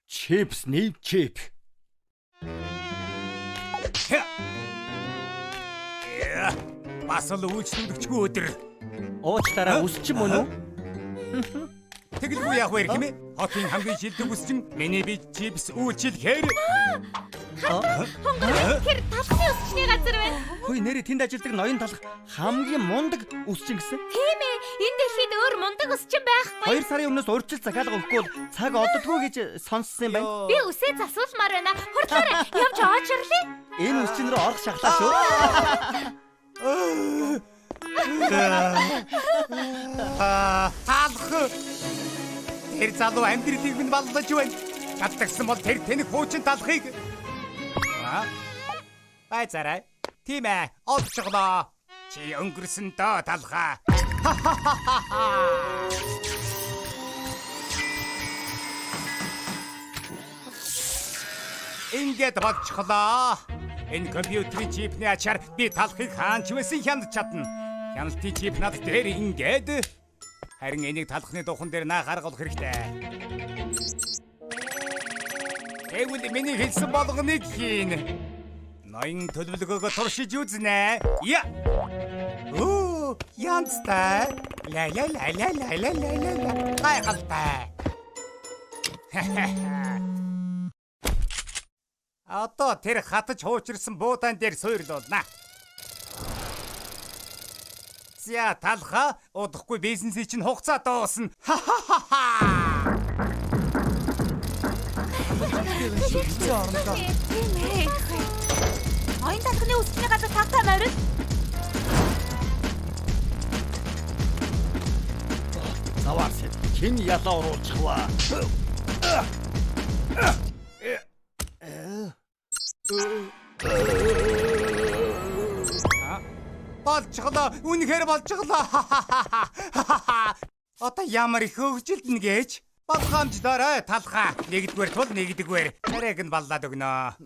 Chips need chip. Бас л үйлчлүүлэгчгүй өдөр. Уучлаарай үсч юм уу? Тэгэлгүй яах вэ хэмээ? Хотын хамгийн шилдэг үсчин миний би чипс үйлчлэхээр. Хонгор тэр талхны үсчний газар байна. Хөөе нэрээ тэнд ажилладаг ноён талах хамгийн мундаг үсчин гэсэн. Тийм ээ. Энэ дэлхийд өөр мундаг үсчин байхгүй. 2 сарын өмнөөс урьдчил захиалга өгөхгүй бол цаг оддоггүй гэж сонссон юм байна. Би үсээ засуулмаар байна. Хурдлаарай. Явж очрлээ. Энэ үсчин рүү орох шахлаа шүү. Таалх. Тэр залуу амьдралыг минь баллаж байна. Гадагсан бол тэр тэнэг хуучин талхыг. Байцаарай. Тийм ээ. Олцголоо. Чи өнгөрсөн доо талхаа. Ингээд болчихлоо. Энэ компьютерийн чипний ачаар би талхыг хаанч байсан хяналж чадна. Хяналтын чип над дээр ингээд. Харин энийг талхны духан дээр наа гаргах хэрэгтэй. Тэгвэл миний хэлсэн болгоныг хийн. Ноён төлөвлөгөөгөө туршиж үзнэ. Я. Оо, янзтай. Ла. Гайхалтай. Одоо тэр хатаж хуучирсан буудаан дээр суйрлуулна. За талха удахгүй бизнесийн чинь хугацаа дуусна. Ноён талхны үсчний газар тавтаа морил. Заваарс хэн ялаа оруулчих вэ? Болчихлоо. Үнэхээр болчихлоо. Одоо ямар их хөвгөлдөн гэж? Болгоомжлоорой талхаа. Нэгдүгээр тул нэгдүгээр. Арайг нь баллаад өгнө.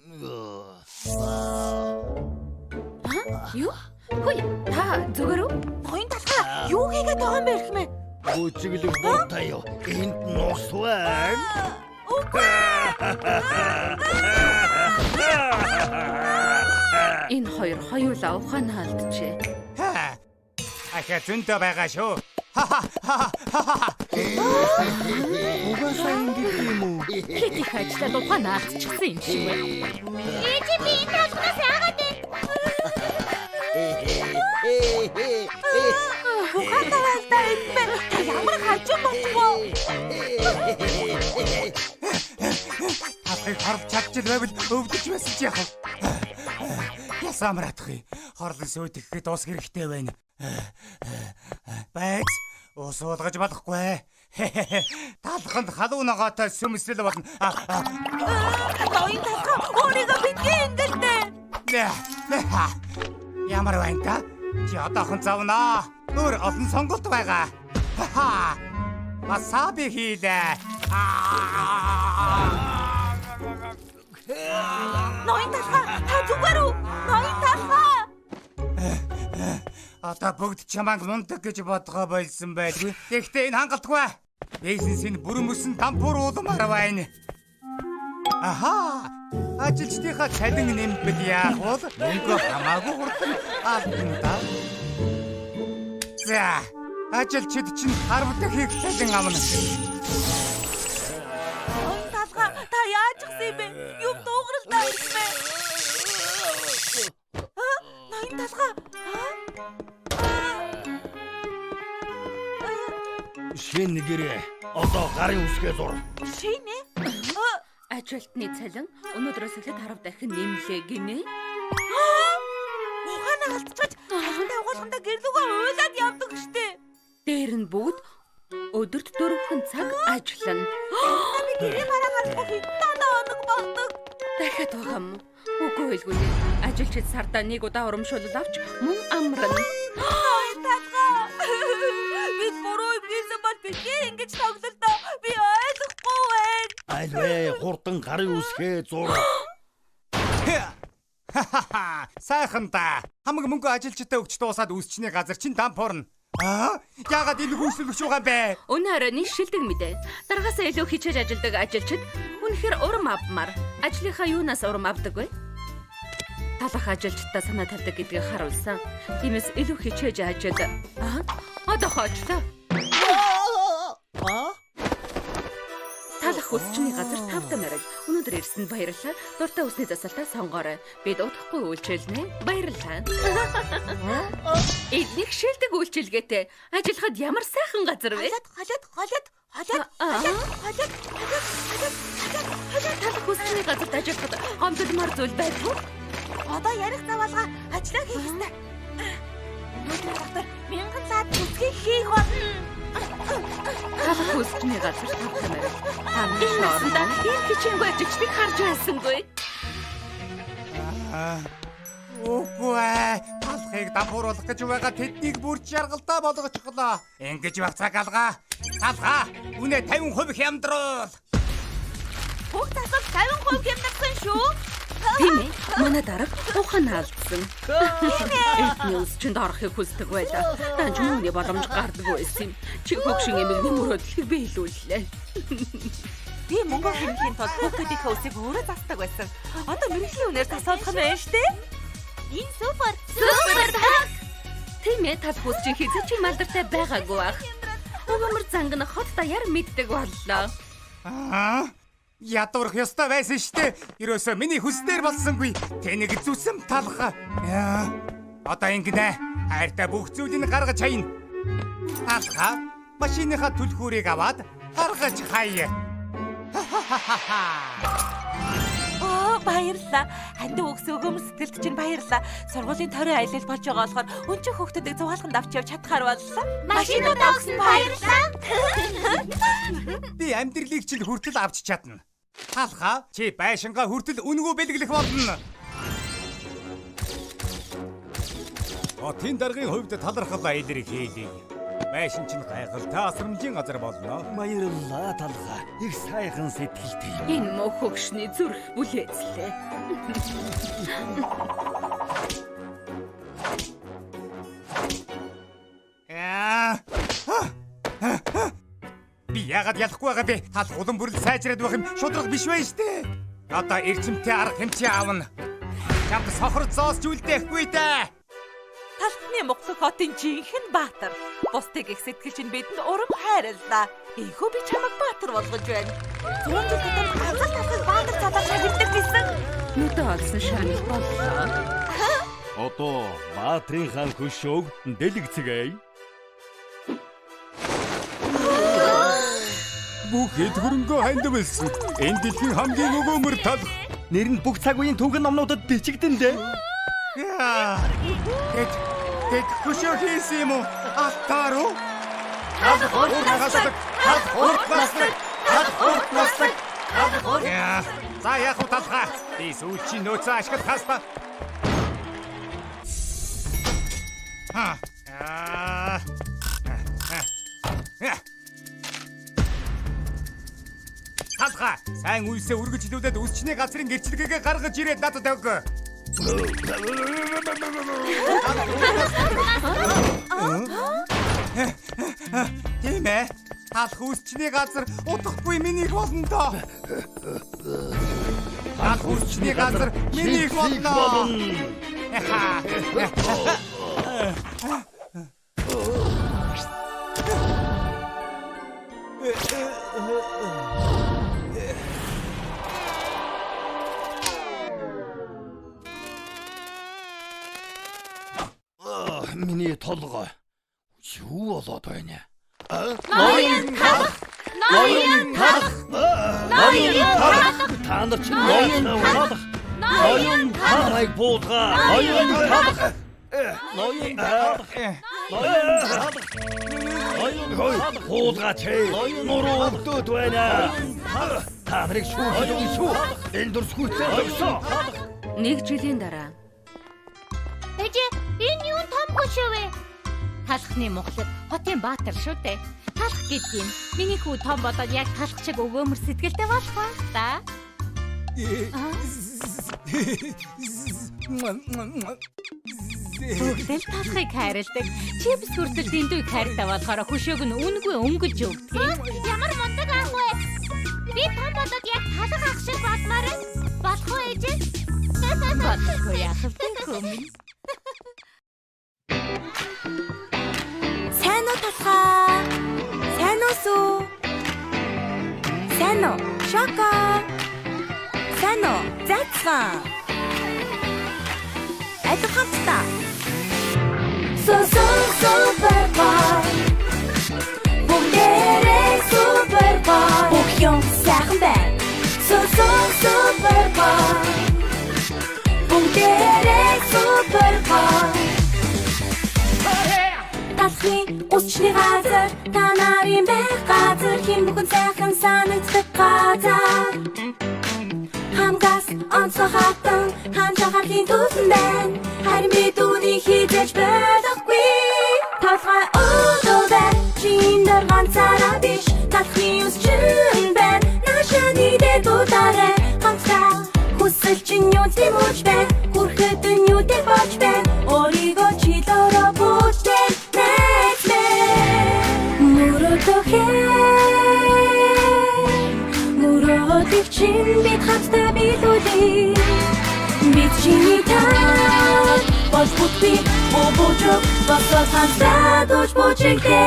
Юу? Хөөе, та зүгээр үү? Ноён талхаа юу хийгээд байгаа юм бэ хэмээ? Үчиглэг буутай юу? Энд нус байна. Энэ хоёр хоёулаа ухаанаа алджээ. Ахаа зөндөө байгаа шүү. Угаасаа ингэж юм уу? Хэд их ажиллаад ухаанаа алдчихсан юм шиг байна. Ээж би энэ талхнаас яагаад вэ? Ухаанаа алдаа энэ ямар хажуу болохгүй. Ахыг харж чадчих байвал өвдөж байсан чи яах вэ? Ясамар атхыг хорлон сүйтгэхэд ус хэрэгтэй байна. Байц ус уулгаж болохгүй. Талханд халуун ногоотой сүмсэл болно. Ноён талхаа өөрийгөө битгий эндэлдэ. Ямар байна та? Чи одоохон завнаа. Өөр олон сонголт байгаа. Масаби хийлээ. Ноён талхаа та зүгээр үү? Ноён талхаа. Одоо бүгд чамааг мундаг гэж бодгоо болсон байлгүй. Гэхдээ энэ хангалтгүй. Бизнесийн бүрэн мөсөн дампуур уулмаар байна. Аха! Ажилчдынхаа цалин нэмбэл яах вэ? Мөнгө хамаагүй хурдан алдна да. За, ажилчид чинь 10 дахин цалин авна. Ноён талхаа та яаж гисэн юм бэ? Юу дуугаралтай юм бэ? Ноён талхаа. Шин нэгэрээ. Одоо гарын үсгээ зур. Шинэ? Ажилтны цалин өнөөдрөөс эхлээд 10 дахин нэмлээ гинэ. Ухаанаа алдчихаж талхны угаалгандаа гэрлүүгээ уйлаад явдаг штэ. Дээр нь бүгд өдөрт 4 цаг ажиллана. Би тэрийг хараагаад хэдэн хоног болдог. Дахиад байгаа юм. Үгүй байлгүй. Ажилчид сардаа нэг удаа урамшуулал авч мөн амрана. Талхаа. Бид буруу юм хийсэн бол битгий ингэж тоглолтоо. Би ойлгохгүй байна. Айлвэ хурдан гарын үсгээ зур. Сайхан та. Хамаг мөнгө ажилчдаа өгч дуусаад үсчний газар чинь дампуурна. Яагаад энэ хүүслэгч байгаа юм бэ? Өнөө оройн шилдэг мэдээ. Дараагаас илүү хичээж ажилладаг ажилчид Үнэхээр урам авмаар. Ажлынхаа юунаас урам авдаг вэ? Талах ажилчдаа санаа тавьдаг гэдгийг харуулсан. Тиймээс илүү хичээж ажил. Одоо хоочлоо. Талах хүсчний газар 5 тамирал. Өнөөдөр ирсэнд баярлалаа. Дуртай усны засалтаа сонгоорой. Бид удахгүй үйлчилнэ. Баярлалаа. Эднийг шилдэг үйлчилгээтэй. Ажиллахад ямар сайхан газар вэ? Талах хүсчний газар ажиллахад гомдмор зүйл байдгүй. Одоо ярих заваалга ажлаа хийх ёстой. Өнөөдөр доктор 1000 лаад үсгийг хийх болно. Талах хүсчний газар 5 тамирал. Хамгийн орондоо энэ хичээнгүй ажилчдыг харж байсангүй. Үгүй талхыг дампууруулах гэж байгаа тэднийг бүрч яргалдаа болгочихлоо. Ингэж бацаг алгаа. Талхаа үнэ 50% хямдруул. Бүх засал 50% хямдсан шүү. Тийм ээ. Манай дарга ухаан алдсан. Эхний үсчинд орохыг хүсдэг байлаа. Данч үүний боломж гардаггүй байсан юм. Чи хөгшин эмэгний мөрөөдлийг биелүүллээ. Би мөнгө хэмжихийн тулд хүүхдүүдийнхээ үсийг өөрөө засдаг байсан. Одоо мэрэгжлийн үнээр засуулах нь байна штэ. Энэ супер. Тийм ээ. Талах үсчин хийзээ чи малдартай байгаагүй бах. Өгөөмөр зангана хот даяар мэддэг боллоо. Ядуурх ёстой байсан штэ. Ерөөсөө миний хүснээр болсонгүй. Тэнийг зүсэм талах. Одоо ингэнэ. Хайртай бүх зүйлийг гаргаж хаяна. Талах машиныхаа түлхүүрийг аваад гаргаж хаяа. Баярлалаа. Хандив өгс өгөөмөр сэтгэлд чинь баярлалаа. Сургуулийн тойрон аялал болж байгаа болохоор өнчиг хүүхдүүдийг зугаалганд авч явж чадхаар боллоо. Машинуудаа өгсөн баярлалаа. Би амьдралыг чинь хүртэл авч чадна. Талхаа чи байшингаа хүртэл үнгүү бэлгэлэх болно. Хотын даргын хувьд талархал илэрхийлье. Байшин чинь гайхалтай асрамжийн газар болно. Баярлалаа талхаа. Их сайхан сэтгэлтэй. Энэ мөн хөгшний зүрх бүлээцлээ. Би яагаад ялахгүй байгаа бэ? Тал улам бүрэл сайжраад байх юм шудраг биш байх штэ. Одоо эрчимтэй арга хэмжээ аавна. Чамд сохор зоосч үлдээхгүй дээ. Талхны Монгол хотын жинхэнэ баатар. Бусдыг их сэтгэл чинь бидэнд урам хайрлаа. Ийхүү би чамайг баатар болгож байна. 100 жил тутам ганцхан талхыг баатар залгаж хэлдэг гэсэн. Нүдэ олсон шааны боллоо. Одоо баатрын хаан хөшөөг дэлгэцгээе. Бүх хэд хөрөнгөө хандвалсан. Энэ дэлхийн хамгийн өгөөмөр талх. Нэр нь бүх цаг үеийн түүхэн номнуудад бичигдэн дээ. Тэд хөшөө хийсэн юм уу? Алтааруу? За яах вэ талхаа? Би сүүлчийн нөөцөө ашиглах хаста. Талхаа, сайн үйлсээ үргэлжлүүлээд үсчний газрын гэрчлэгээ гаргаж ирээд надад өг. Тийм ээ. Талх үсчний газар удахгүй минийх болно доо. Талх үсчний газар минийх болно. Миний толгой юу болоод байна? Ноён талх. Та нар чинь ноён талх. Ноён талхыг буулгаа. Ноён талх. Ноён талх. Ноён буулгаач. Нуруудд байна. Та нарыг шүү. Энэ дурсгүйтэй өгсөө. 1 жилийн дараа. Эжээ, энэ юу том хөшөө вэ? Талхны Монголд хотын баатар шүү дээ. Талх гэдэг юм. Миний хүү том болоод яг талх шиг өгөөмөр сэтгэлтэй болох ба та. Бүгдэл талхыг хайрладаг. Чи бас хүртэл дэндүү хайртай болохоор хөшөөг нь үнгүй өнгөлж өгдөг. Ямар мундаг аах вэ? Би том болоод яг талх Алга ах шиг бодмоор байна. Болох уу ээжээ? Бодохгүй яах вэ хүмүн? Сайн уу талхаа? Сайн уу сүү? Сайн уу? Шоко. Сайн уу? Зацсан. Айд хамтдаа. Супербол. Бүгдээрээ супербол. Бүх юм сайхан байна. Супербол. Бүгдээрээ супербол. Талхны усчны газар та нарын байх газар хин бүхэн сайхан санагддаг газар хамгаас онцгой хатан ханжахарлын түлэн байна харин би түүнийг хийж байхгүй талхай өдөөдөө чиндэр ганцаараа биш талхны усчин байна нашаны дэдутарэ хамтдаа хүсэл чинь юу тийм үуч байна хүрэхэд нь юу тийм болж байна өөрийгөө чилөөрөө бүтээн Муротик чин бит хатта билуди бит чиний таа бош бутби бобожо басал хатта дош бочекте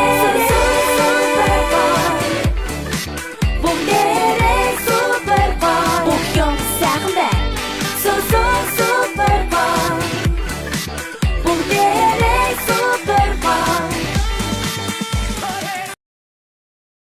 Бүгдээрээ